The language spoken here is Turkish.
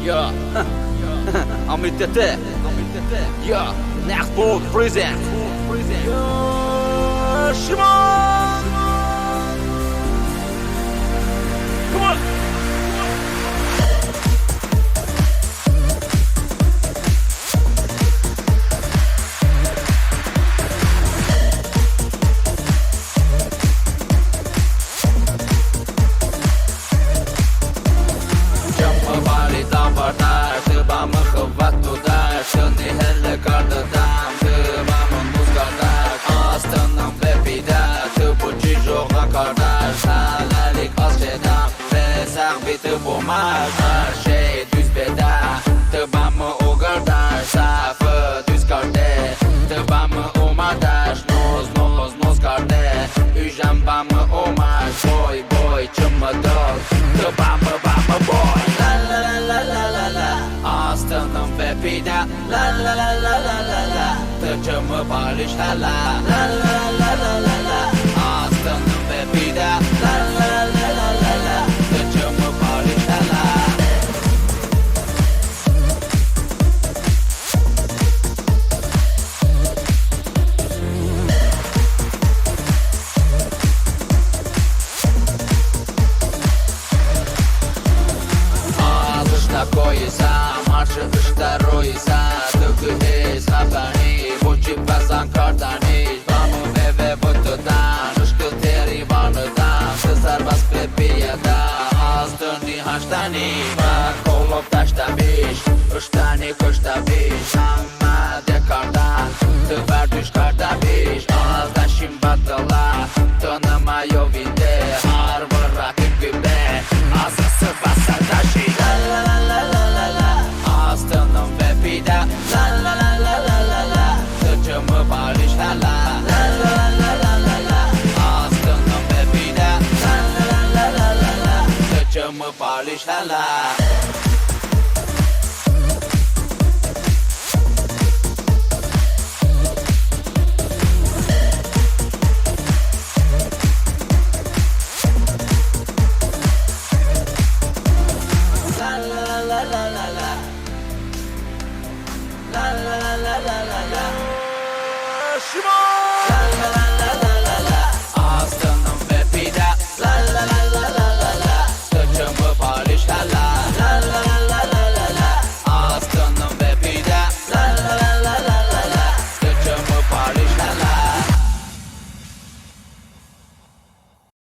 Ja, Amitete. Ja, Nachtboot present. Ja, Shimon. Come on. Her şey düz beda Tıbamı o kardeş Safı düz kardeş Tıbamı o madaş Noz kardeş Üjambamı o maş Boy çımıdır Tıbamı bamı boy La la la la la la Aslanım ve pida La la la la la la la Tıçımı barış hala La la la la la la Aslanım ve pida La la la la la la Tıçımı barış hala Koysa, marşı ıştaroysa Tıkıhiz hafani, buçi pazan kardaniz Vamı eve butudan, ışkı teri varlıdan Sızar bas pepiyada, azdırni haştani Bak kolop taşta biş, ıştani kışta biş Amma dekardan, tıvar düş karda biş Azdaşım batıla, tanıma yovinde Harvı rakip gibi, azası basa taşı La la la la la la la Tıçımı barış hala La la la la la la Aslanım ve pida La la la la la la Tıçımı barış hala